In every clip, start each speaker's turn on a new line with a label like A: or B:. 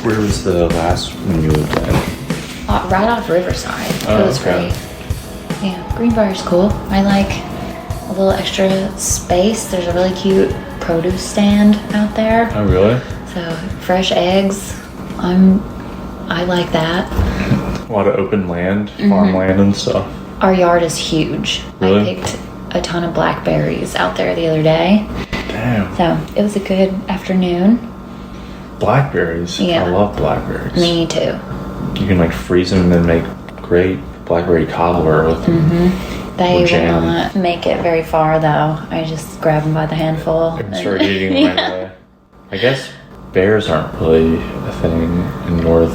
A: Where was the last one you lived in?
B: Right off Riverside.
A: Oh,
B: it was great. Yeah, Greenbrier's cool. I like a little extra space. There's a really cute produce stand out there.
A: Oh, really?
B: So fresh eggs. I like that.
A: A lot of open land, farmland and stuff.
B: Our yard is huge.
A: Really?
B: I picked a ton of blackberries out there the other day.
A: Damn.
B: So it was a good afternoon.
A: Blackberries?
B: Yeah.
A: I love blackberries.
B: Me too.
A: You can like freeze them and make great blackberry cobbler with them.
B: They
A: Or jam.
B: will not make it very far though. I just grab them by the handful.
A: And start eating them right away. I guess bears aren't really a thing in North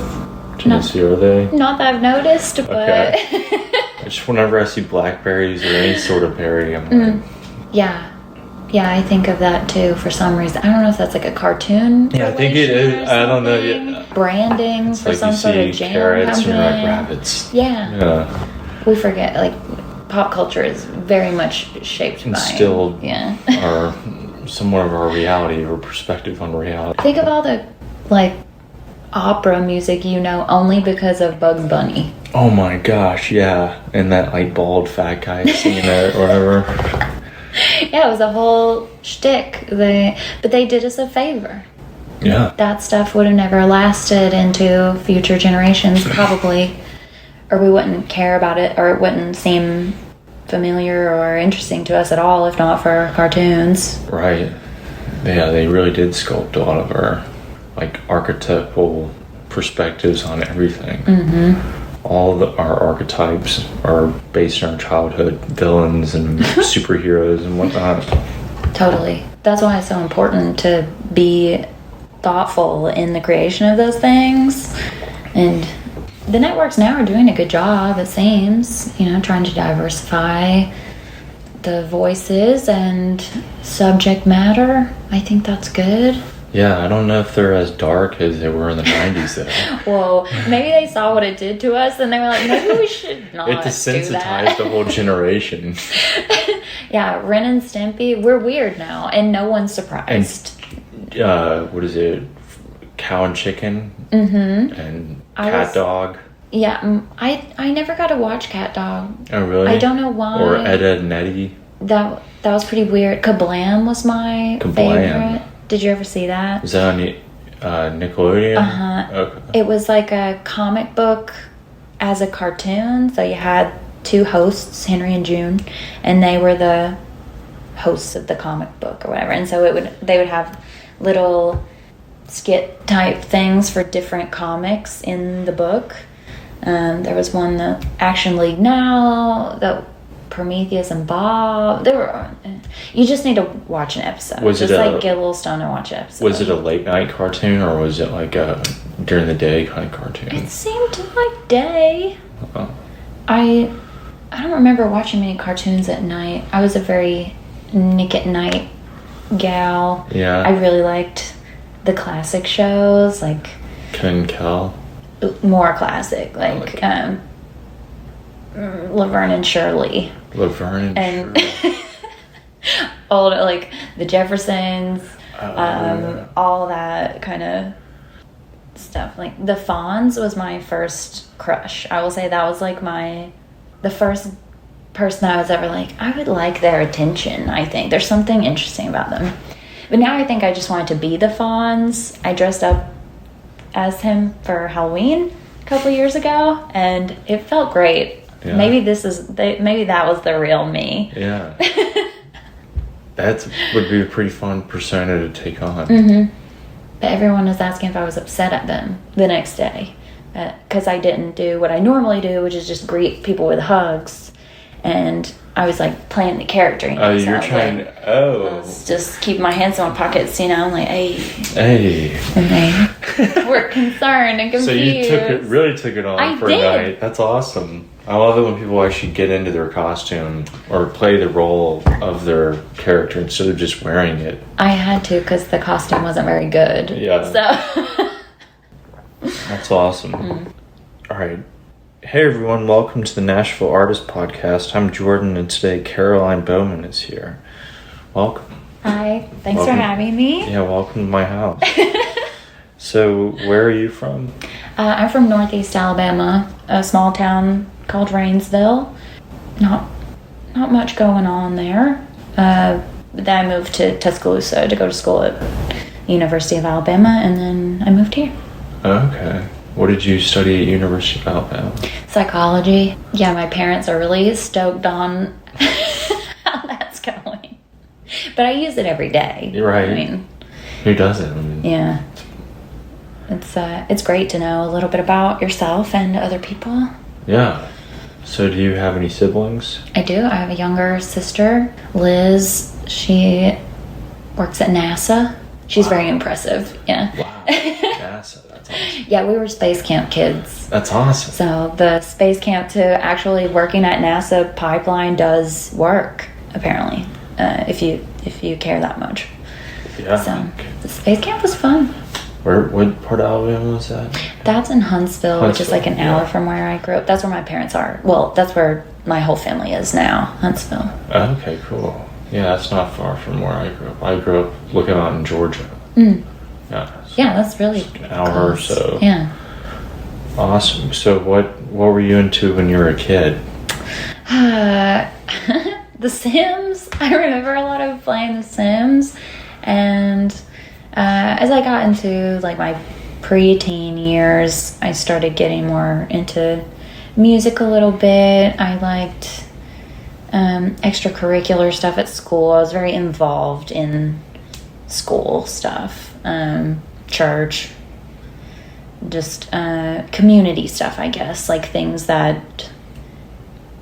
A: Tennessee, are they?
B: Not that I've noticed, but
A: Okay. Just whenever I see blackberries or any sort of berry, I'm like...
B: yeah, I think of that too for some reason. I don't know if that's like a cartoon.
A: Yeah, I think it
B: relation
A: is.
B: or
A: I don't know.
B: something.
A: Yeah.
B: Branding
A: It's
B: for
A: like
B: some
A: you
B: sort
A: see
B: of jam
A: carrots and you're like
B: company.
A: rabbits.
B: Yeah.
A: Yeah.
B: We forget, like, pop culture is very much shaped
A: Instilled
B: by
A: our somewhat of our reality or perspective on reality.
B: Think of all the like opera music you know only because of Bugs Bunny.
A: Oh my gosh, yeah. And that like bald fat guy singing it or whatever.
B: Yeah, it was a whole shtick. But they did us a favor.
A: Yeah.
B: That stuff would have never lasted into future generations, probably. Or we wouldn't care about it, or it wouldn't seem familiar or interesting to us at all if not for cartoons.
A: Right. Yeah, they really did sculpt a lot of our like archetypal perspectives on everything. All of our archetypes are based on our childhood villains and superheroes and whatnot.
B: Totally. That's why it's so important to be thoughtful in the creation of those things. And the networks now are doing a good job, it seems, trying to diversify the voices and subject matter. I think that's good.
A: Yeah, I don't know if they're as dark as they were in the 90s though.
B: Well, maybe they saw what it did to us and they were like, maybe we should not
A: It desensitized a whole generation.
B: Yeah, Ren and Stimpy, we're weird now and no one's surprised.
A: And, what is it? Cow and Chicken? And Cat Dog?
B: Yeah, I never got to watch Cat Dog.
A: Oh, really?
B: I don't know why.
A: Or Edda and Eddie?
B: That was pretty weird. Kablam was my favorite. Did you ever see that?
A: Was that on Nickelodeon?
B: Uh-huh.
A: Okay.
B: It was like a comic book as a cartoon. So you had two hosts, Henry and June, and they were the hosts of the comic book or whatever. And so they would have little skit type things for different comics in the book. There was one, the Action League Now, the Prometheus and Bob. You just need to watch an episode. Get a little stoned and watch an episode.
A: Was it a late night cartoon or was it like a during the day kind of cartoon?
B: It seemed like day.
A: Oh.
B: I don't remember watching many cartoons at night. I was a very Nick at Night gal.
A: Yeah.
B: I really liked the classic shows, like
A: Ken and Kel.
B: More classic, like Laverne and Shirley.
A: Laverne and Shirley.
B: Old, like the Jeffersons, all that kind of stuff. Like the Fonz was my first crush. I will say that was like the first person I was ever like, I would like their attention. I think there's something interesting about them. But now I think I just wanted to be the Fonz. I dressed up as him for Halloween a couple years ago, and it felt great. Yeah. Maybe that was the real me.
A: Yeah. That would be a pretty fun persona to take on.
B: But everyone was asking if I was upset at them the next day. Because I didn't do what I normally do, which is just greet people with hugs. And I was like playing the character.
A: Oh, you're trying
B: I was just keep my hands in my pockets, I'm like, hey.
A: Hey.
B: And they were concerned and confused.
A: So you really took it on for a night. That's awesome. I love it when people actually get into their costume or play the role of their character instead of just wearing it.
B: I had to because the costume wasn't very good.
A: Yeah.
B: So.
A: That's awesome. All right. Hey everyone, welcome to the Nashville Artist Podcast. I'm Jordan and today Caroline Bowman is here. Welcome.
B: Hi, thanks for having me.
A: Yeah, welcome to my house. So, where are you from?
B: I'm from Northeast Alabama, a small town called Rainsville. Not much going on there. Then I moved to Tuscaloosa to go to school at University of Alabama, and then I moved here.
A: Okay. What did you study at University of Alabama?
B: Psychology. Yeah, my parents are really stoked on how that's going. But I use it every day.
A: You're right.
B: I mean,
A: who doesn't?
B: Yeah. It's great to know a little bit about yourself and other people.
A: Yeah. So do you have any siblings?
B: I do. I have a younger sister, Liz. She works at NASA. She's very impressive. Yeah.
A: Wow. NASA. That's awesome.
B: Yeah, we were space camp kids.
A: That's awesome.
B: So the space camp to actually working at NASA pipeline does work, apparently, if you care that much.
A: Yeah.
B: So the space camp was fun.
A: What part of Alabama was that?
B: That's in Huntsville, which is like an hour from where I grew up. That's where my parents are. Well, that's where my whole family is now, Huntsville.
A: Okay, cool. Yeah, that's not far from where I grew up. I grew up looking out in Georgia.
B: Mm.
A: Yeah.
B: Yeah, that's really
A: an hour or so.
B: Yeah.
A: Awesome. So what were you into when you were a kid?
B: The Sims. I remember a lot of playing The Sims, and as I got into like my pre-teen years, I started getting more into music a little bit. I liked extracurricular stuff at school. I was very involved in school stuff, church, just community stuff, I guess, like things that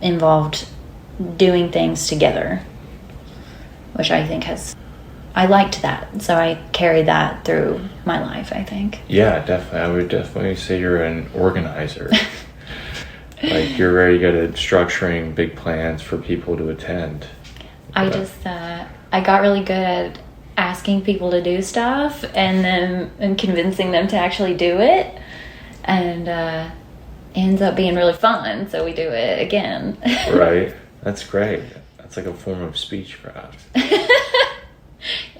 B: involved doing things together, which I think I liked that, so I carried that through my life, I think.
A: Yeah, definitely. I would definitely say you're an organizer. Like, you're very good at structuring big plans for people to attend.
B: I got really good at asking people to do stuff and convincing them to actually do it, and ends up being really fun, so we do it again.
A: Right. That's great. That's like a form of speechcraft.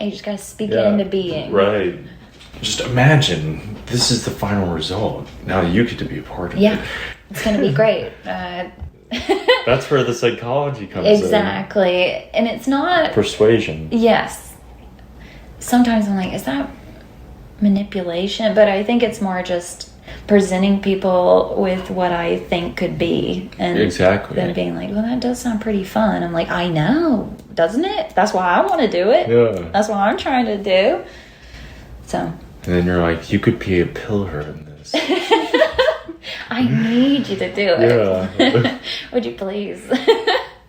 B: You just gotta speak it into being.
A: Right. Just imagine, this is the final result. Now you get to be a part of it.
B: Yeah, it's gonna be great.
A: That's where the psychology comes in.
B: Exactly. And it's not...
A: Persuasion.
B: Yes. Sometimes I'm like, is that manipulation? But I think it's more just presenting people with what I think could be. And
A: exactly.
B: Then being like, well, that does sound pretty fun. I'm like, I know, doesn't it? That's why I want to do it.
A: Yeah. That's
B: what I'm trying to do. So.
A: And then you're like, you could be a pillar in this.
B: I need you to do it.
A: Yeah.
B: Would you please?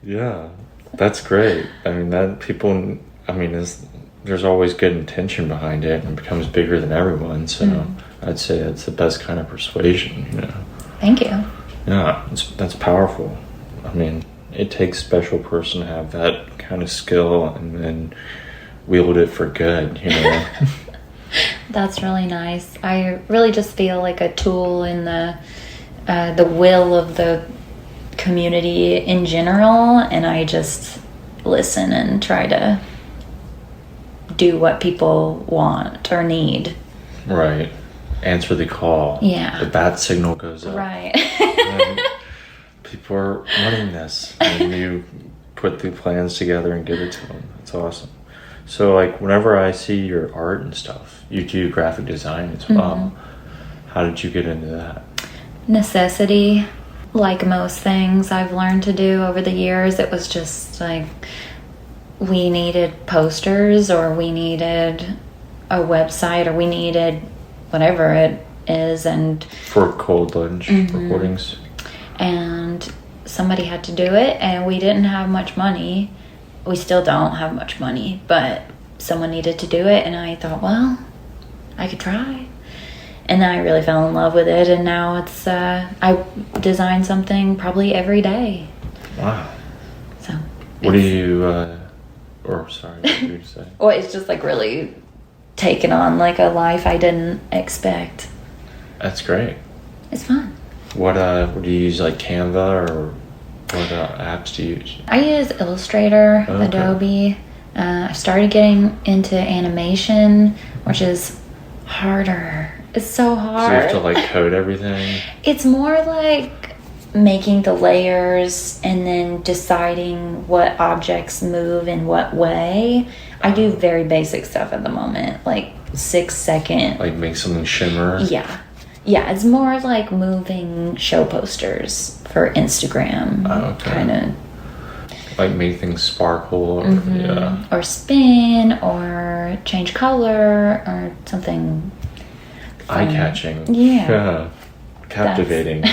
A: Yeah. That's great. I mean, there's always good intention behind it, and it becomes bigger than everyone. So I'd say that's the best kind of persuasion, you know.
B: Thank you.
A: Yeah, that's powerful. I mean, it takes a special person to have that kind of skill and then wield it for good, you know.
B: That's really nice. I really just feel like a tool in the will of the community in general, and I just listen and try to do what people want or need.
A: Right. Answer the call.
B: Yeah.
A: The bat signal goes up.
B: Right.
A: People are wanting this, and you put the plans together and give it to them. It's awesome. So, like, whenever I see your art and stuff, you do graphic design as well. How did you get into that?
B: Necessity. Like most things I've learned to do over the years, it was just like we needed posters, or we needed a website, or we needed whatever it is, and
A: for Cold Lunch recordings.
B: And somebody had to do it, and we didn't have much money. We still don't have much money, but someone needed to do it, and I thought, well, I could try. And then I really fell in love with it, and now it's I design something probably every day.
A: Wow.
B: So
A: what do you what did you say?
B: Well, it's just like really taken on like a life I didn't expect.
A: That's great.
B: It's fun.
A: What do you use, like Canva, or what apps do you use?
B: I use Illustrator, Adobe. I started getting into animation, which is harder. It's so
A: So you
B: hard.
A: have to like code everything.
B: It's more like making the layers and then deciding what objects move in what way. I do very basic stuff at the moment, like 6-second.
A: Like make something shimmer.
B: Yeah. Yeah, it's more like moving show posters for Instagram.
A: Oh, okay.
B: Kind of.
A: Like make things sparkle or yeah.
B: Or spin or change color or something fun.
A: Eye-catching.
B: Yeah.
A: Captivating.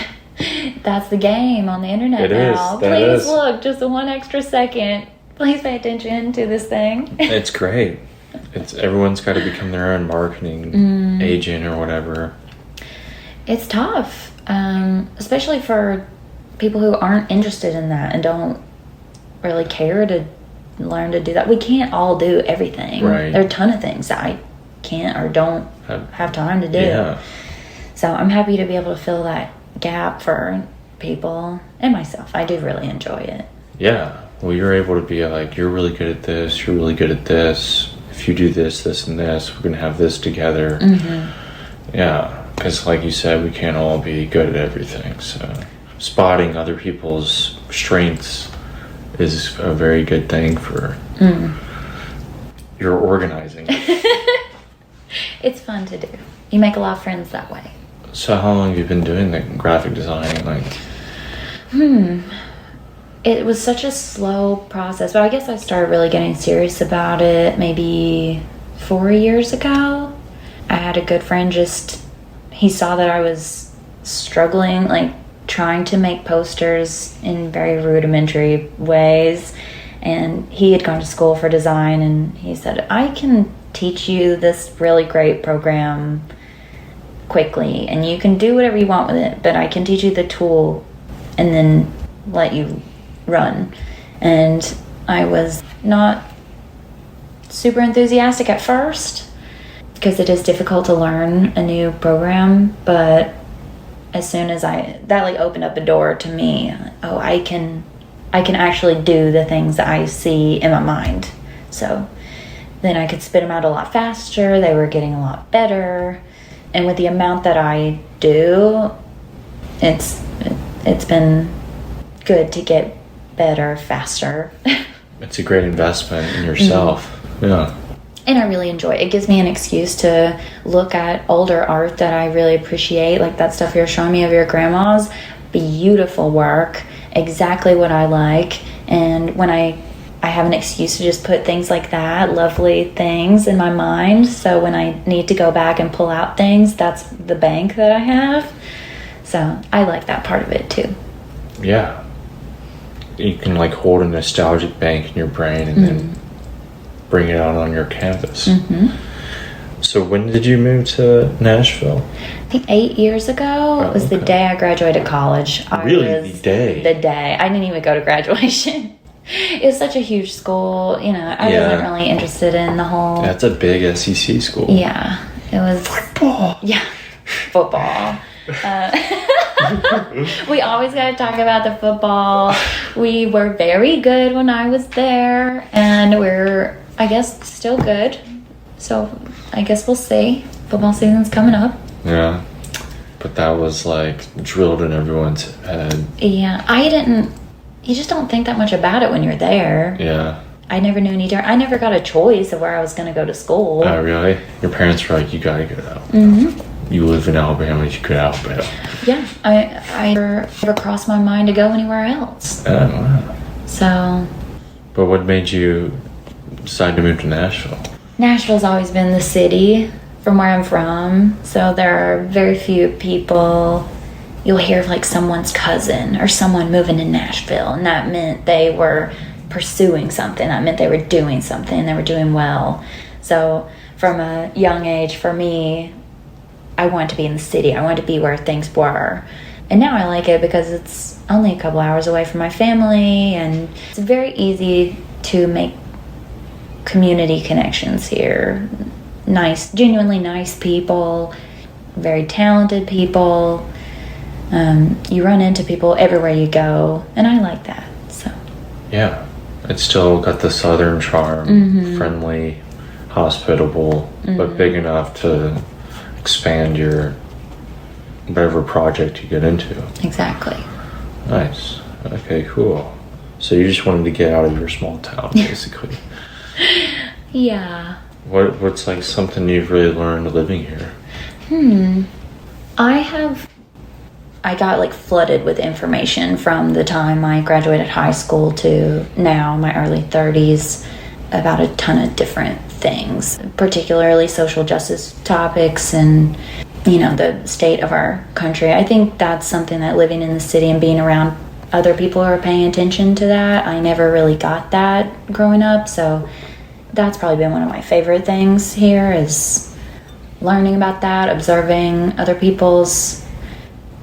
B: That's the game on the internet
A: It is.
B: now.
A: That
B: Please
A: is.
B: look, just 1 extra second. Please pay attention to this thing.
A: It's great. Everyone's got to become their own marketing agent or whatever.
B: It's tough, especially for people who aren't interested in that and don't really care to learn to do that. We can't all do everything.
A: Right.
B: There are a ton of things that I can't or don't have time to do.
A: Yeah.
B: So I'm happy to be able to fill that gap for people and myself. I do really enjoy it.
A: Yeah. Well, you're able to be like, you're really good at this, you're really good at this. If you do this, this, and this, we're going to have this together. Mm-hmm. Yeah. Because like you said, we can't all be good at everything. So spotting other people's strengths is a very good thing for your organizing.
B: It's fun to do. You make a lot of friends that way.
A: So how long have you been doing the graphic design? Like,
B: It was such a slow process, but I guess I started really getting serious about it maybe 4 years ago. I had a good friend he saw that I was struggling, like trying to make posters in very rudimentary ways. And he had gone to school for design, and he said, I can teach you this really great program quickly, and you can do whatever you want with it, but I can teach you the tool and then let you run. And I was not super enthusiastic at first because it is difficult to learn a new program, but as soon as that like opened up a door to me, I can actually do the things that I see in my mind. So then I could spit them out a lot faster. They were getting a lot better, and with the amount that I do, it's been good to get better faster.
A: it's a great investment in yourself. Yeah.
B: And I really enjoy it. It gives me an excuse to look at older art that I really appreciate, like that stuff you're showing me of your grandma's. Beautiful work, exactly what I like. And when I have an excuse to just put things like that, lovely things in my mind, so when I need to go back and pull out things, that's the bank that I have. So I like that part of it too.
A: Yeah. You can like hold a nostalgic bank in your brain and then bring it out on your canvas. So when did you move to Nashville?
B: I think 8 years ago was the day I graduated college.
A: Really? The day?
B: The day. I didn't even go to graduation. It was such a huge school, I wasn't really interested in the whole...
A: That's a big SEC school.
B: Yeah, it was...
A: Football!
B: Yeah, football. We always got to talk about the football. We were very good when I was there, and we're, I guess, still good. So I guess we'll see. Football season's coming up.
A: Yeah. But that was like drilled in everyone's head.
B: Yeah, you just don't think that much about it when you're there.
A: Yeah.
B: I never knew any different. I never got a choice of where I was going to go to school.
A: Oh, really? Your parents were like, you gotta go to Alabama. You live in Alabama, you go to Alabama.
B: Yeah, I never crossed my mind to go anywhere else.
A: Oh, wow.
B: So.
A: But what made you decide to move to Nashville?
B: Nashville's always been the city from where I'm from. So there are very few people you'll hear of like someone's cousin or someone moving to Nashville, and that meant they were pursuing something. That meant they were doing something. They were doing well. So from a young age, for me, I wanted to be in the city. I wanted to be where things were. And now I like it because it's only a couple hours away from my family, and it's very easy to make community connections here. Nice, genuinely nice people, very talented people. You run into people everywhere you go, and I like that. So
A: yeah, it's still got the southern charm, friendly, hospitable, but big enough to expand your whatever project you get into.
B: Exactly.
A: Nice. Okay, cool. So you just wanted to get out of your small town, basically.
B: Yeah.
A: What's like something you've really learned living here?
B: I got like flooded with information from the time I graduated high school to now, my early 30s, about a ton of different things, particularly social justice topics and, the state of our country. I think that's something that living in the city and being around other people who are paying attention to that, I never really got that growing up. So that's probably been one of my favorite things here, is learning about that, observing other people's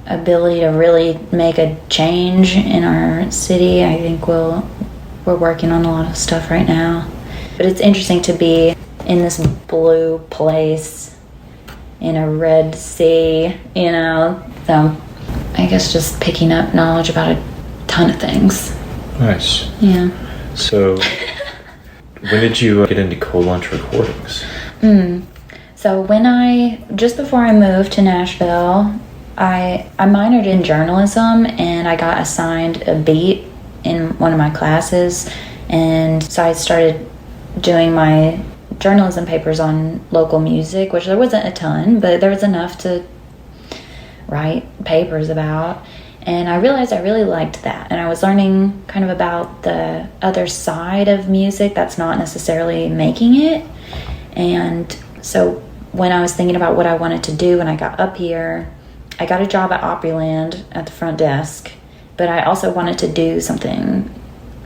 B: ability to really make a change in our city. I think we're working on a lot of stuff right now. But it's interesting to be in this blue place in a red sea, So I guess just picking up knowledge about a ton of things.
A: Nice.
B: Yeah.
A: So when did you get into Cold Lunch recordings?
B: So just before I moved to Nashville, I minored in journalism, and I got assigned a beat in one of my classes, and so I started doing my journalism papers on local music, which there wasn't a ton, but there was enough to write papers about. And I realized I really liked that, and I was learning kind of about the other side of music that's not necessarily making it. And so when I was thinking about what I wanted to do when I got up here, I got a job at Opryland at the front desk, but I also wanted to do something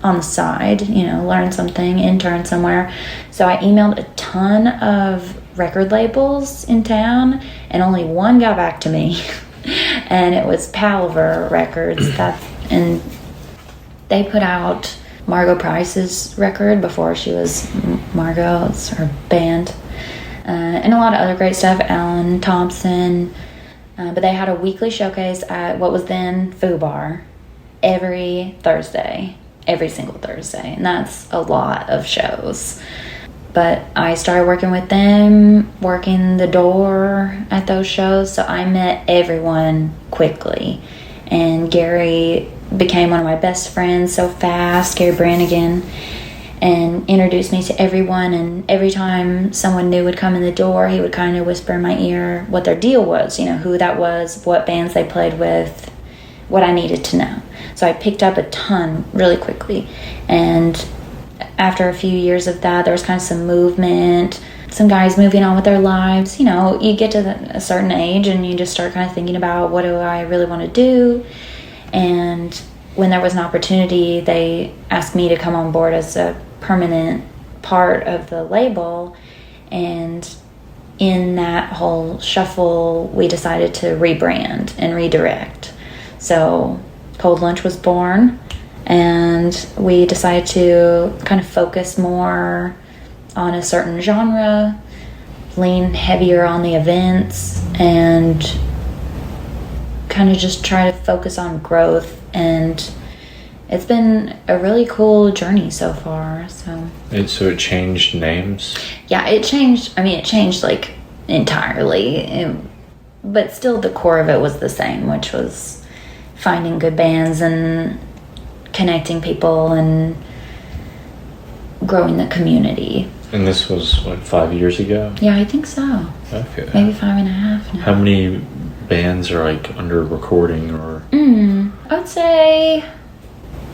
B: on the side, learn something, intern somewhere. So I emailed a ton of record labels in town, and only one got back to me. And it was Palaver Records. And they put out Margot Price's record before she was Margot. It's her band. And a lot of other great stuff. Alan Thompson. But they had a weekly showcase at what was then Foo Bar every single Thursday. And that's a lot of shows. But I started working with them, working the door at those shows, so I met everyone quickly. And Gary became one of my best friends so fast, Gary Brannigan, and introduced me to everyone. And every time someone new would come in the door, he would kind of whisper in my ear what their deal was, who that was, what bands they played with, what I needed to know. So I picked up a ton really quickly. And after a few years of that, there was kind of some movement, some guys moving on with their lives. You get to a certain age and you just start kind of thinking about, what do I really want to do? And when there was an opportunity, they asked me to come on board as a permanent part of the label. And in that whole shuffle, we decided to rebrand and redirect. So Cold Lunch was born. And we decided to kind of focus more on a certain genre, lean heavier on the events, and kind of just try to focus on growth. And it's been a really cool journey so far.
A: And so it changed names?
B: Yeah, it changed. It changed like entirely. But still the core of it was the same, which was finding good bands and connecting people and growing the community.
A: And this was, 5 years ago?
B: Yeah, I think so.
A: Okay.
B: Maybe 5.5 now.
A: How many bands are under recording or?
B: I would say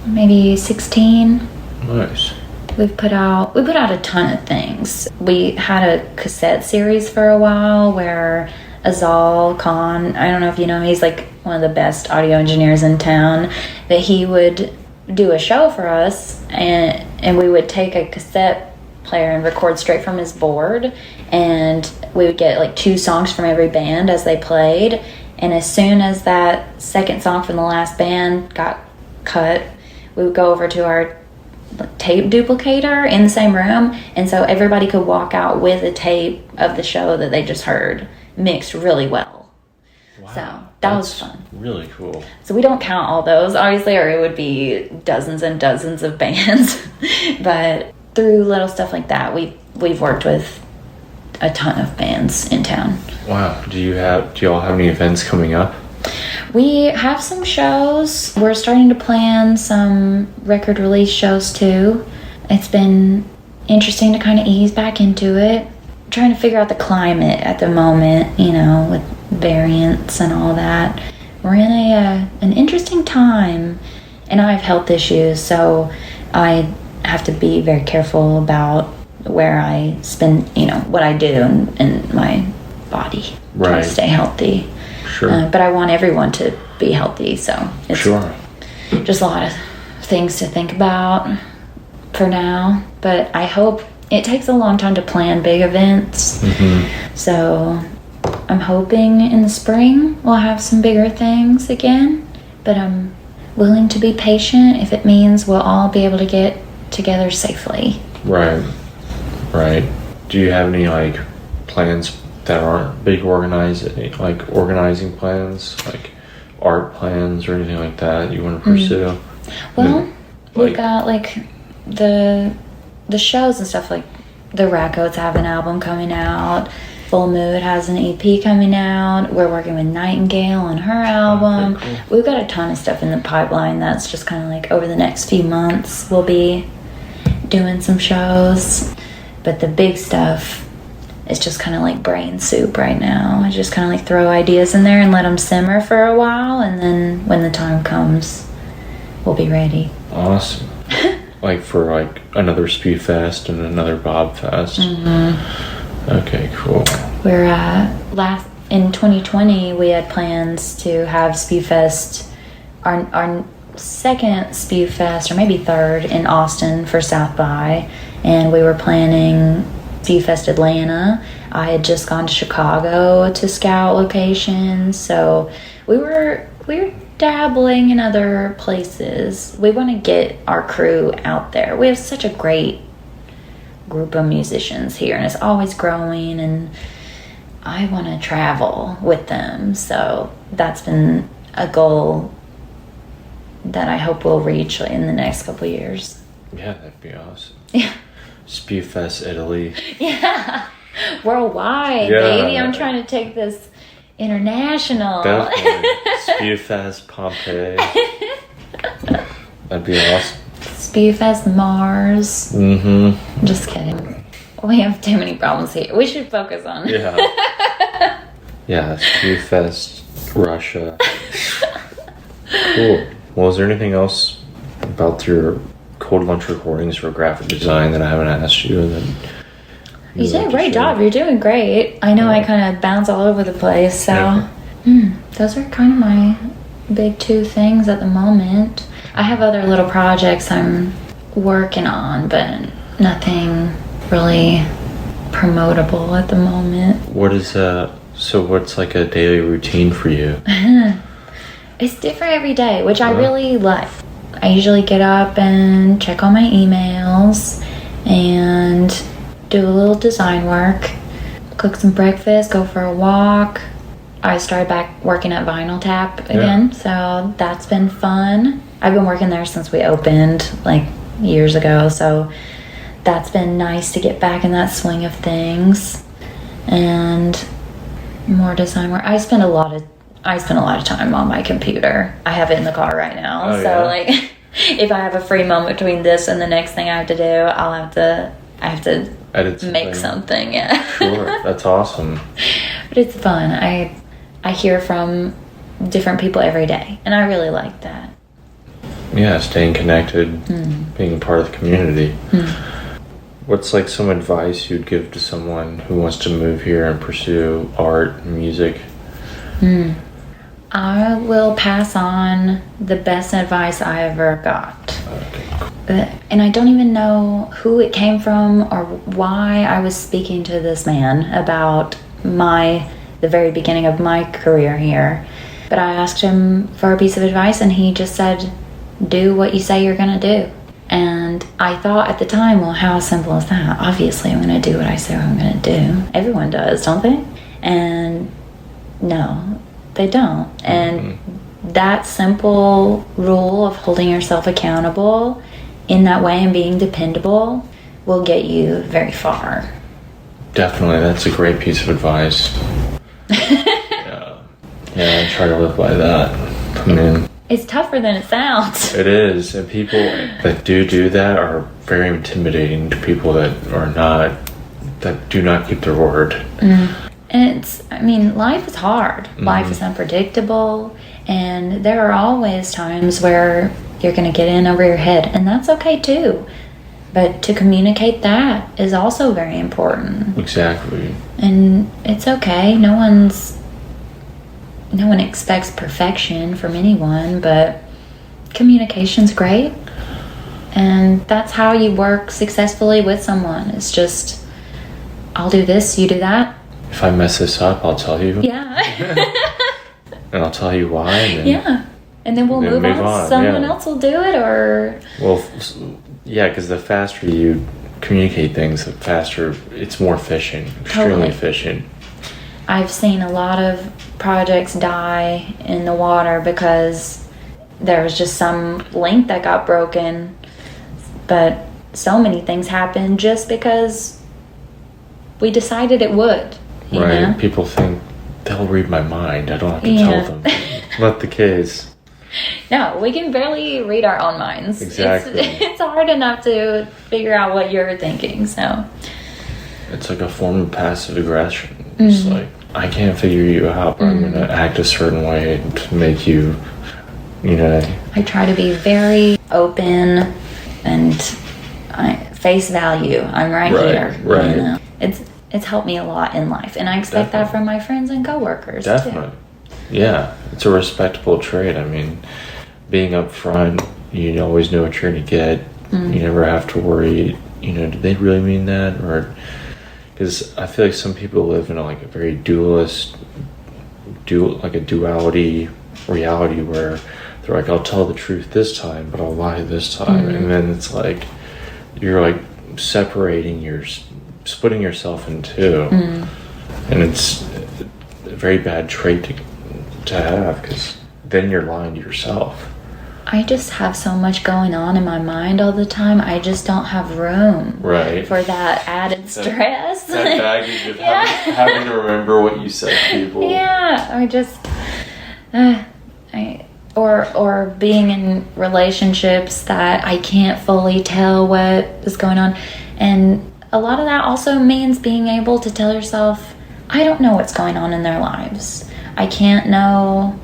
B: maybe 16.
A: Nice.
B: We put out a ton of things. We had a cassette series for a while where Azal Khan, I don't know if you know him, he's like one of the best audio engineers in town, that he would do a show for us, and we would take a cassette player and record straight from his board, and we would get like 2 songs from every band as they played, and as soon as that second song from the last band got cut, we would go over to our tape duplicator in the same room, and so everybody could walk out with a tape of the show that they just heard mixed really well.
A: Wow,
B: so that was fun.
A: Really cool.
B: So we don't count all those, obviously, or it would be dozens and dozens of bands. But through little stuff like that, we've worked with a ton of bands in town.
A: Wow. Do y'all have any events coming up?
B: We have some shows. We're starting to plan some record release shows too. It's been interesting to kind of ease back into it. Trying to figure out the climate at the moment, with variants and all that. We're in an interesting time, and I have health issues, so I have to be very careful about where I spend, what I do in my body to stay healthy.
A: Sure.
B: But I want everyone to be healthy, so it's just a lot of things to think about for now. But I hope it takes a long time to plan big events. Mm-hmm. So I'm hoping in the spring we'll have some bigger things again. But I'm willing to be patient if it means we'll all be able to get together safely.
A: Right. Do you have any plans that aren't big organizing plans, like art plans or anything like that you want to pursue?
B: Well, we've got the shows and stuff, like the Ratcoats have an album coming out. Full Mood has an EP coming out. We're working with Nightingale on her album. Okay, cool. We've got a ton of stuff in the pipeline that's just kind of over the next few months we'll be doing some shows. But the big stuff is just kind of brain soup right now. I just kind of throw ideas in there and let them simmer for a while, and then when the time comes, we'll be ready.
A: Awesome. For another Spewfest and another Bobfest. Mm-hmm. Okay, cool.
B: We're in 2020 we had plans to have Spewfest, our second Spewfest, or maybe third, in Austin for South by, and we were planning Spewfest Atlanta. I had just gone to Chicago to scout locations, so we were dabbling in other places. We want to get our crew out there. We have such a great group of musicians here, and it's always growing, and I want to travel with them. So that's been a goal that I hope we'll reach in the next couple of years.
A: Yeah, that'd be awesome.
B: Yeah.
A: Spewfest Italy.
B: Yeah. Worldwide, baby. I'm trying to take this international.
A: Definitely. Spewfest Pompeii. That'd be awesome.
B: Spewfest Mars.
A: Mm-hmm.
B: Just kidding. We have too many problems here. We should focus on it.
A: Yeah, Spewfest Russia. Cool. Well, is there anything else about your Cold Lunch recordings or graphic design that I haven't asked you?
B: You did a great job. You're doing great. I know I kind of bounce all over the place, so those are kind of my big two things at the moment. I have other little projects I'm working on, but nothing really promotable at the moment.
A: What's a daily routine for you?
B: It's different every day, which I really like. I usually get up and check all my emails and do a little design work, cook some breakfast, go for a walk. I started back working at Vinyl Tap again, so that's been fun. I've been working there since we opened, years ago, so that's been nice to get back in that swing of things. And more design work. I spend a lot of time on my computer. I have it in the car right now, if I have a free moment between this and the next thing I have to do, I have to
A: edit
B: make something.
A: Sure, that's awesome.
B: But it's fun. I hear from different people every day, and I really like that.
A: Yeah, staying connected, being a part of the community. What's some advice you'd give to someone who wants to move here and pursue art and music?
B: I will pass on the best advice I ever got. Okay. And I don't even know who it came from or why I was speaking to this man about the very beginning of my career here. But I asked him for a piece of advice, and he just said, do what you say you're going to do. And I thought at the time, well, how simple is that? Obviously, I'm going to do what I say I'm going to do. Everyone does, don't they? And no, they don't. And that simple rule of holding yourself accountable in that way and being dependable will get you very far.
A: Definitely, that's a great piece of advice. Yeah, I try to live by that. I mean,
B: it's tougher than it sounds.
A: it is, and people that do that are very intimidating to people that do not keep their word.
B: And life is hard. Life is unpredictable, and there are always times where you're going to get in over your head, and that's okay too. But to communicate that is also very important.
A: Exactly.
B: And it's okay. No one expects perfection from anyone, but communication's great. And that's how you work successfully with someone. It's just, I'll do this, you do that.
A: If I mess this up, I'll tell you.
B: Yeah.
A: And I'll tell you why. And
B: yeah. And then we'll move on. Someone else will do it, or...
A: Well, yeah, because the faster you communicate things, the faster it's more efficient. Extremely efficient.
B: I've seen a lot of projects die in the water because there was just some link that got broken. But so many things happen just because we decided it would. You know?
A: People think they'll read my mind. I don't have to tell them. Not the case.
B: No, we can barely read our own minds.
A: Exactly.
B: It's hard enough to figure out what you're thinking, so.
A: It's like a form of passive aggression. It's like, I can't figure you out, but I'm going to act a certain way to make you, I
B: try to be very open and face value. I'm right here.
A: Right.
B: It's helped me a lot in life, and I expect that from my friends and coworkers
A: Definitely.
B: too.
A: Yeah, it's a respectable trait. I mean, being up front, you always know what you're going to get. You never have to worry, do they really mean that? Or, because I feel like some people live in a very duality reality where they're like, I'll tell the truth this time, but I'll lie this time. And then it's like, you're splitting yourself in two. And it's a very bad trait to have, because then you're lying to yourself.
B: I just have so much going on in my mind all the time. I just don't have room for that added stress.
A: That baggage of having to remember what you said to people.
B: Yeah, I just or being in relationships that I can't fully tell what is going on. And a lot of that also means being able to tell yourself, I don't know what's going on in their lives. I can't know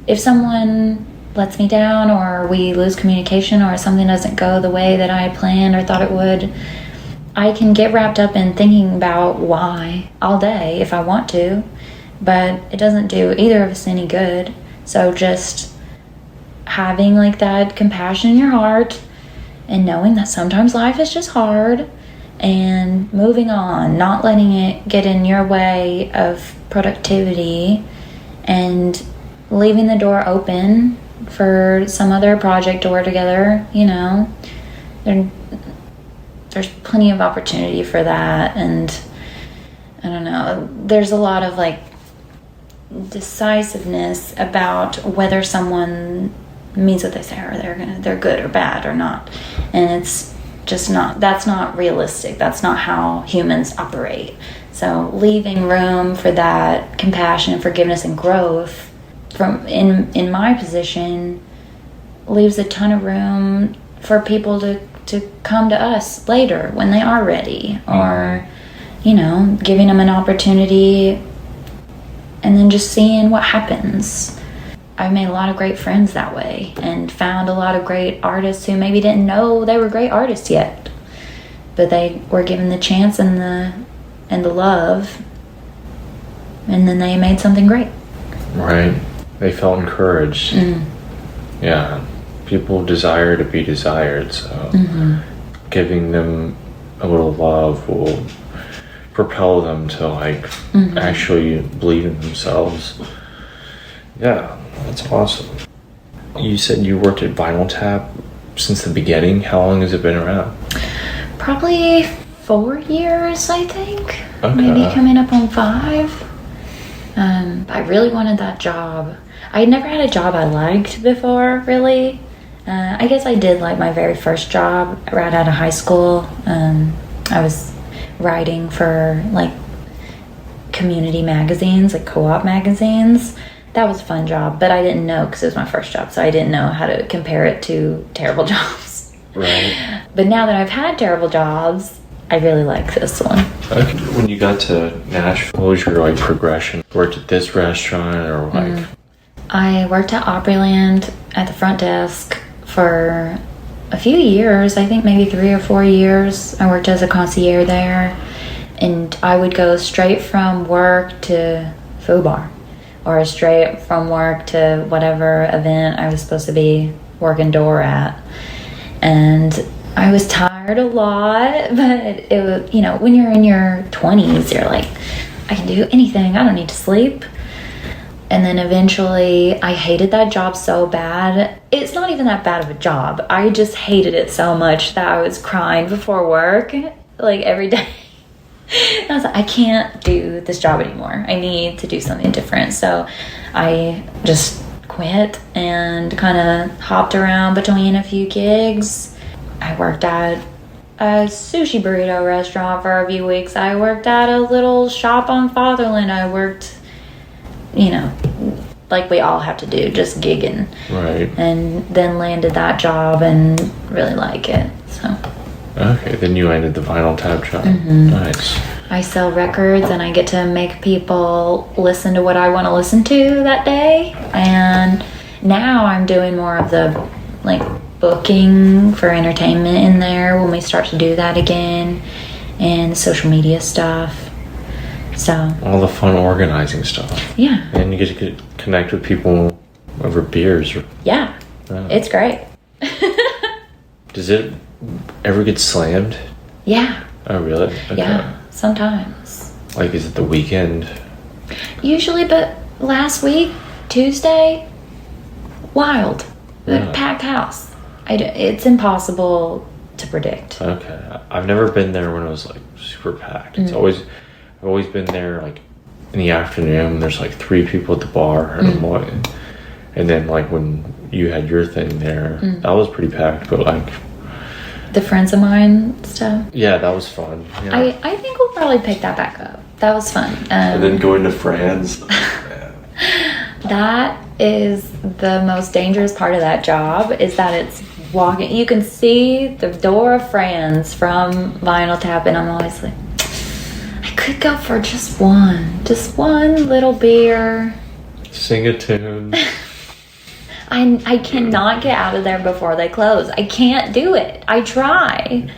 B: if someone lets me down, or we lose communication, or something doesn't go the way that I planned or thought it would. I can get wrapped up in thinking about why all day if I want to, but it doesn't do either of us any good. So just having that compassion in your heart and knowing that sometimes life is just hard, and moving on, not letting it get in your way of productivity, and leaving the door open for some other project to work together. There's plenty of opportunity for that. And I don't know, there's a lot of decisiveness about whether someone means what they say, or they're good or bad or not. And it's just that's not realistic. That's not how humans operate. So leaving room for that compassion, forgiveness, and growth in my position leaves a ton of room for people to come to us later when they are ready, or giving them an opportunity and then just seeing what happens. I've made a lot of great friends that way, and found a lot of great artists who maybe didn't know they were great artists yet, but they were given the chance and the love, and then they made something great. Right.
A: They felt encouraged. Yeah. People desire to be desired, so giving them a little love will propel them to actually believe in themselves. Yeah, that's awesome. You said you worked at Vinyl Tap since the beginning. How long has it been around?
B: Probably 4 years, I think.
A: Okay.
B: Maybe coming up on 5. I really wanted that job. I had never had a job I liked before, really. I guess I did like my very first job right out of high school. I was writing for like community magazines, like co-op magazines. That was a fun job, but I didn't know because it was my first job, so I didn't know how to compare it to terrible jobs.
A: Right.
B: But now that I've had terrible jobs, I really like this one.
A: Okay. When you got to Nashville, what was your like progression? Worked at this restaurant or like?
B: I worked at Opryland at the front desk for a few years. I think maybe 3 or 4 years. I worked as a concierge there, and I would go straight from work to food bar, or straight from work to whatever event I was supposed to be working door at. And I was tired a lot, but it was, you know, when you're in your 20s, you're like, I can do anything. I don't need to sleep. And then eventually I hated that job so bad. It's not even that bad of a job. I just hated it so much that I was crying before work, like every day. I was like, I can't do this job anymore. I need to do something different. So I just quit and kind of hopped around between a few gigs. I worked at a sushi burrito restaurant for a few weeks. I worked at a little shop on Fatherland. I worked, you know, like we all have to do, just gigging.
A: Right.
B: And then landed that job and really like it. So.
A: Okay, then you landed the Vinyl Tap job. Nice.
B: I sell records and I get to make people listen to what I want to listen to that day. And now I'm doing more of the like booking for entertainment in there when we start to do that again, and social media stuff. So
A: all the fun organizing stuff.
B: Yeah.
A: And you get to connect with people over beers.
B: Yeah. It's great.
A: Does it ever get slammed?
B: Yeah.
A: Oh, really? Okay.
B: Yeah, sometimes.
A: Like, is it the weekend?
B: Usually, but last week, Tuesday, wild.
A: Yeah.
B: Packed house. It's impossible to predict.
A: Okay. I've never been there when it was, like, super packed. I've always been there, like, in the afternoon. There's, like, 3 people at the bar in the morning. And then, like, when you had your thing there, that was pretty packed, but, like...
B: The Friends of Mine stuff?
A: Yeah, that was fun. Yeah.
B: I think we'll probably pick that back up. That was fun.
A: And then going to France.
B: That is the most dangerous part of that job, is that it's walking. You can see the door of France from Vinyl Tap, and I'm always like, I could go for just one little beer.
A: Sing a tune.
B: I cannot get out of there before they close. I can't do it. I try.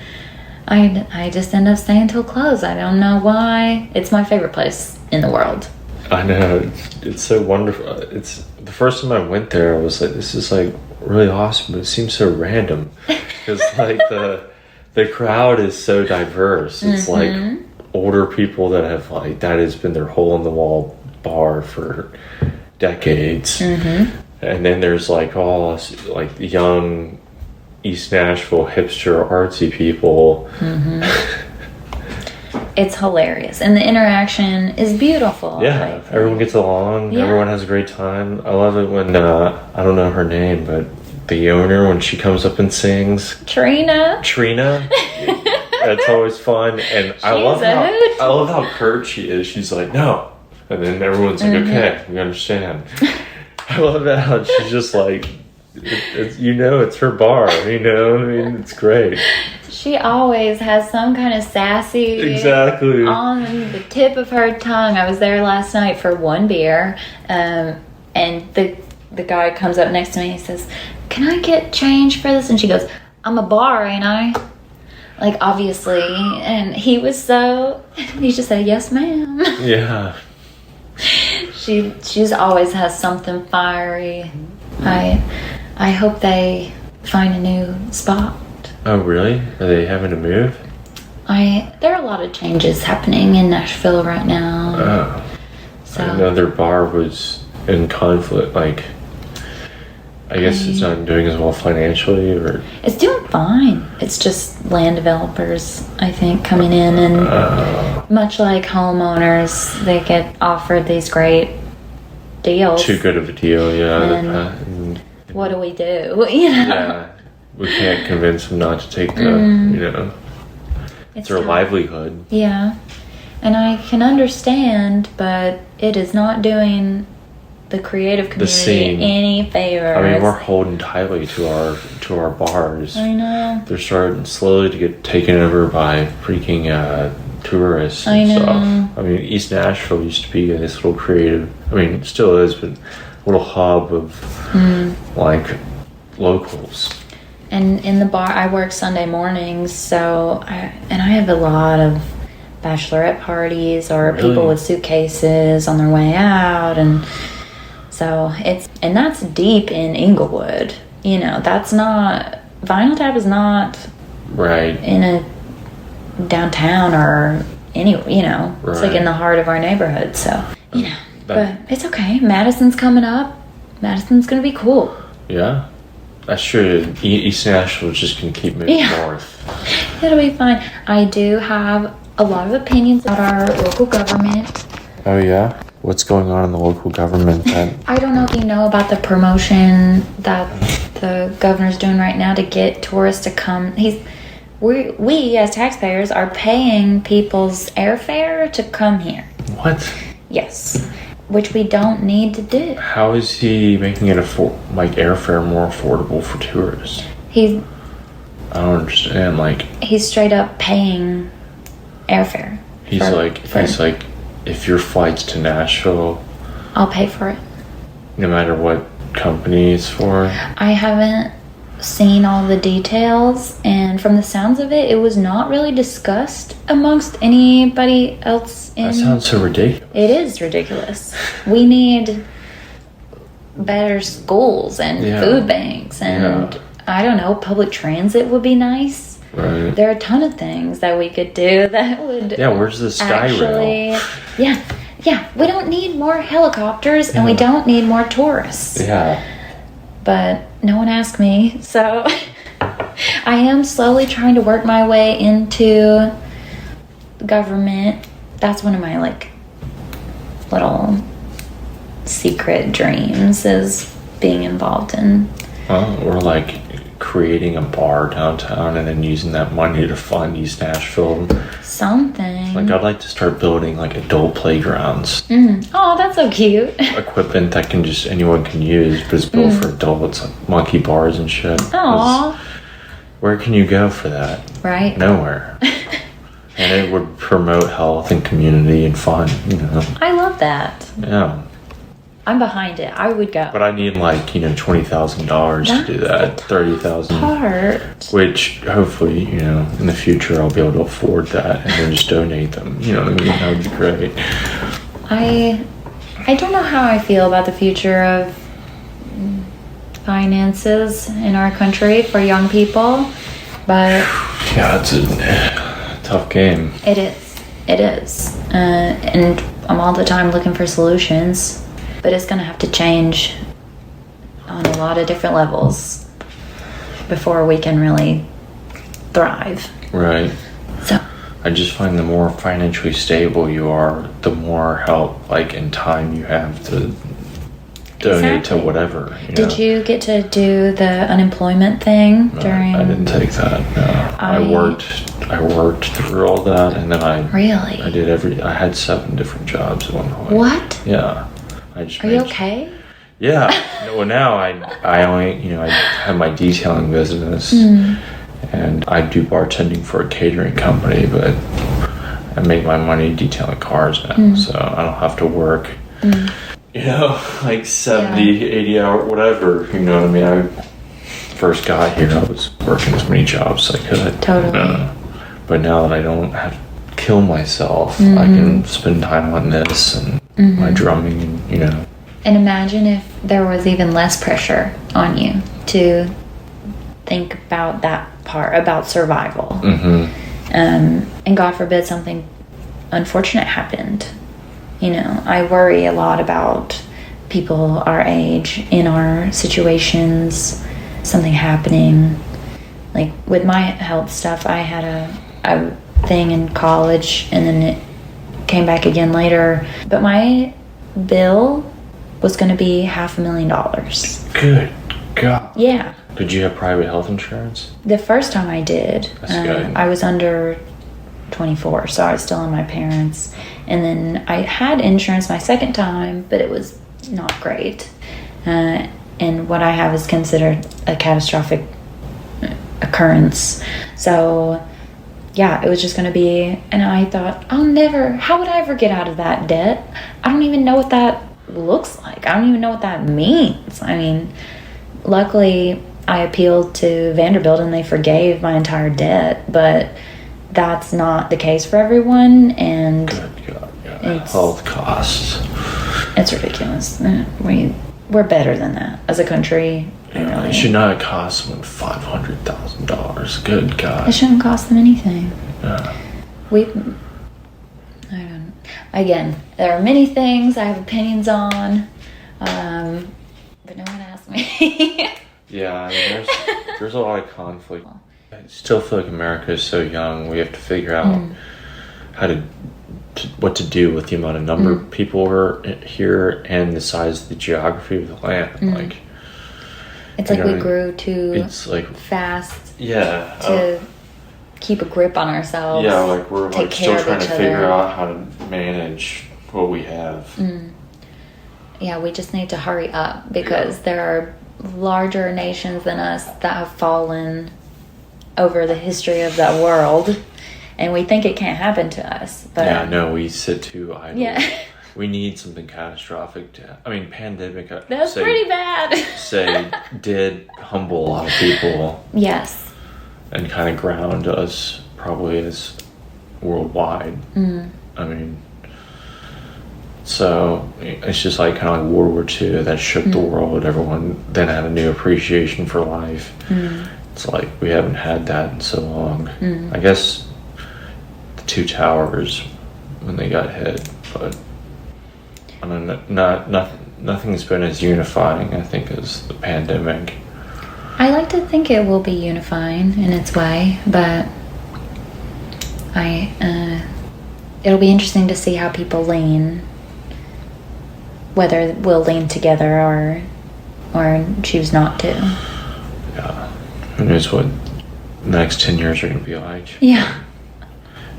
B: I just end up staying till close. I don't know why. It's my favorite place in the world.
A: I know. It's so wonderful. It's the first time I went there, I was like, this is like really awesome, but it seems so random. Because like the crowd is so diverse. It's like older people that have like, that has been their hole in the wall bar for decades. And then there's like all like young East Nashville hipster artsy people.
B: It's hilarious, and the interaction is beautiful.
A: Yeah, everyone gets along. Yeah. Everyone has a great time. I love it when I don't know her name, but the owner, when she comes up and sings,
B: Trina.
A: That's always fun, and I love how curt she is. She's like, no, and then everyone's like, okay, we understand. I love that how she's just like, it's her bar, I mean, it's great.
B: She always has some kind of sassy on the tip of her tongue. I was there last night for one beer, and the guy comes up next to me and he says, can I get change for this? And she goes, I'm a bar, ain't I? Like, obviously. And he just said, yes, ma'am.
A: Yeah.
B: She's always has something fiery. I hope they find a new spot.
A: Oh, really? Are they having to move?
B: There are a lot of changes happening in Nashville right now.
A: Oh.
B: So,
A: I know their bar was in conflict, like, I guess it's not doing as well financially, or...
B: It's doing fine. It's just land developers, I think, coming in, and much like homeowners, they get offered these great deals.
A: Too good of a deal, yeah.
B: And what do we do? You know?
A: Yeah. We can't convince them not to take the, It's their livelihood.
B: Yeah. And I can understand, but it is not doing the creative community any favors.
A: I mean, we're holding tightly to our bars.
B: I know.
A: They're starting slowly to get taken over by freaking tourists and stuff. I mean, East Nashville used to be this little creative, I mean, it still is, but a little hub of like locals.
B: And in the bar, I work Sunday mornings, so I have a lot of bachelorette parties or people with suitcases on their way out, and so that's deep in Inglewood. You know, that's not, Vinyl Tap is not
A: right
B: in a downtown or any, you know, it's like in the heart of our neighborhood. So, you know, but it's okay. Madison's coming up. Madison's gonna be cool.
A: Yeah, that's true. East Nashville is just gonna keep moving north.
B: It'll be fine. I do have a lot of opinions about our local government.
A: Oh yeah? What's going on in the local government then?
B: I don't know if you know about the promotion that the governor's doing right now to get tourists to come. We as taxpayers are paying people's airfare to come here.
A: What?
B: Yes. Which we don't need to do.
A: How is he making it airfare more affordable for tourists? I don't understand.
B: He's straight up paying airfare.
A: He's like, if your flight's to Nashville,
B: I'll pay for it.
A: No matter what company it's for?
B: I haven't seen all the details, and from the sounds of it, it was not really discussed amongst anybody else.
A: That sounds so ridiculous.
B: It is ridiculous. We need better schools and food banks, and I don't know, public transit would be nice.
A: Right.
B: There are a ton of things that we could do that would
A: where's the Skyrail?
B: Yeah, we don't need more helicopters, and we don't need more tourists.
A: Yeah.
B: But no one asked me, so I am slowly trying to work my way into government. That's one of my little secret dreams, is being involved in.
A: Or creating a bar downtown and then using that money to fund East Nashville.
B: Something.
A: I'd like to start building adult playgrounds.
B: Oh, that's so cute.
A: Equipment that anyone can use, but it's built for adults, like monkey bars and shit.
B: Aww.
A: Where can you go for that?
B: Right.
A: Nowhere. And it would promote health and community and fun,
B: I love that.
A: Yeah.
B: I'm behind it. I would go.
A: But I need $20,000 to do that. $30,000.
B: Part.
A: Which hopefully, in the future I'll be able to afford that and then just donate them. You know what I mean? That would be great.
B: I don't know how I feel about the future of finances in our country for young people, but
A: yeah, it's a tough game.
B: It is. And I'm all the time looking for solutions. But it's going to have to change on a lot of different levels before we can really thrive.
A: Right.
B: So
A: I just find the more financially stable you are, the more help, and time you have to donate to whatever.
B: Did you get to do the unemployment thing during?
A: I didn't take that. No. I worked through all that, and then I I had 7 different jobs at one point.
B: What?
A: Yeah.
B: Are you okay?
A: Yeah. Well, now I only, I have my detailing business, and I do bartending for a catering company, but I make my money detailing cars now, so I don't have to work, 70, 80 hour, whatever, you know what I mean? I first got here, I was working as many jobs as I could.
B: Totally.
A: But now that I don't have to kill myself, I can spend time on this and my drumming, and
B: And imagine if there was even less pressure on you to think about that part, about survival. And God forbid something unfortunate happened. I worry a lot about people our age in our situations, something happening. With my health stuff, I had a thing in college, and then it came back again later, but my bill was going to be $500,000.
A: Good God.
B: Yeah.
A: Did you have private health insurance?
B: The first time I did,
A: That's good.
B: I was under 24, so I was still on my parents. And then I had insurance my second time, but it was not great. And what I have is considered a catastrophic occurrence. So yeah, it was just going to be, and I thought, how would I ever get out of that debt? I don't even know what that looks like. I don't even know what that means. I mean, luckily I appealed to Vanderbilt and they forgave my entire debt, but that's not the case for everyone. And
A: good God, yeah. Health costs.
B: It's ridiculous. We're better than that as a country.
A: Yeah, it should not cost someone $500,000. Good God.
B: It shouldn't cost them anything.
A: Yeah.
B: Again, there are many things I have opinions on, but no one asked me.
A: Yeah, I mean, there's a lot of conflict. I still feel like America is so young. We have to figure out what to do with the amount of number of people who are here and the size of the geography of the land. Like,
B: it's like we grew too fast.
A: Yeah.
B: To keep a grip on ourselves.
A: Yeah, like we're like still trying to figure out how to manage what we have.
B: Yeah, we just need to hurry up because there are larger nations than us that have fallen over the history of the world, and we think it can't happen to us. But
A: yeah, no, we sit too idle.
B: Yeah.
A: We need something catastrophic pandemic.
B: That's pretty bad.
A: Did humble a lot of people.
B: Yes.
A: And kind of ground us probably as worldwide. I mean, so it's just like kind of like World War II that shook the world. Everyone then had a new appreciation for life. It's like we haven't had that in so long. I guess the two towers when they got hit, but I don't know, nothing's been as unifying, I think, as the pandemic.
B: I like to think it will be unifying in its way, but it'll be interesting to see how people lean, whether we'll lean together or choose not to.
A: Yeah, who knows what the next 10 years are going to be like.
B: Yeah.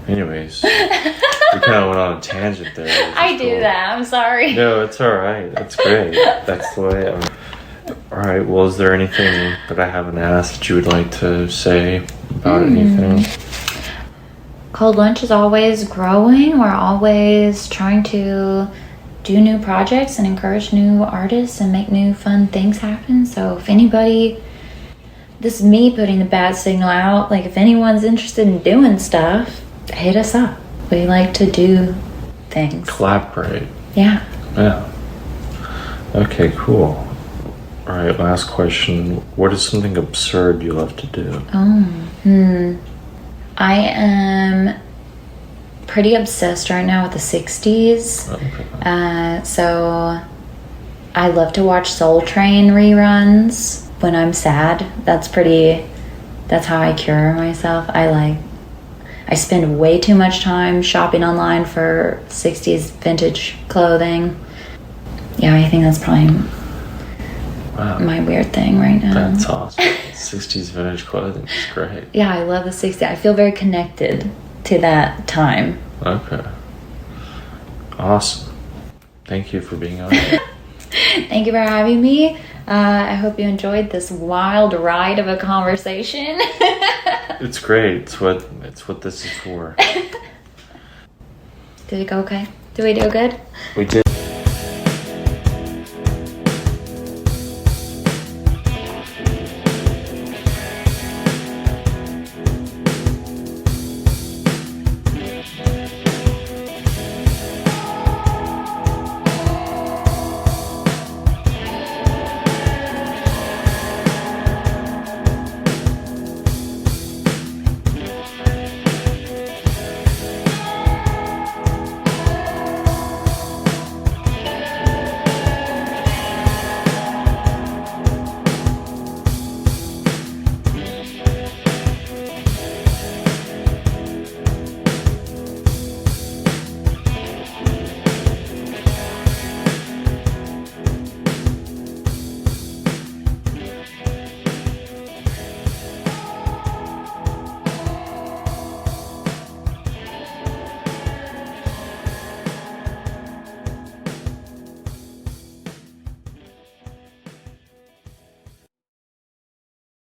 A: Anyways, we kind of went on a tangent there.
B: I do that. I'm sorry.
A: No, it's all right. That's great. That's the way. All right. Well, is there anything that I haven't asked that you would like to say about anything?
B: Cold Lunch is always growing. We're always trying to do new projects and encourage new artists and make new fun things happen. So if anybody, this is me putting the bad signal out, like if anyone's interested in doing stuff, hit us up. We like to do things.
A: Collaborate.
B: Yeah.
A: Yeah. Okay, cool. All right, last question. What is something absurd you love to do?
B: I am pretty obsessed right now with the 60s.
A: Okay.
B: So I love to watch Soul Train reruns when I'm sad. That's how I cure myself. I spend way too much time shopping online for 60s vintage clothing. Yeah, I think that's probably my weird thing right now.
A: That's awesome. 60s vintage clothing is great.
B: Yeah, I love the 60s. I feel very connected to that time.
A: Okay. Awesome. Thank you for being on here.
B: Thank you for having me. I hope you enjoyed this wild ride of a conversation.
A: It's great. It's what this is for.
B: Did it go okay? Did we do good?
A: We did.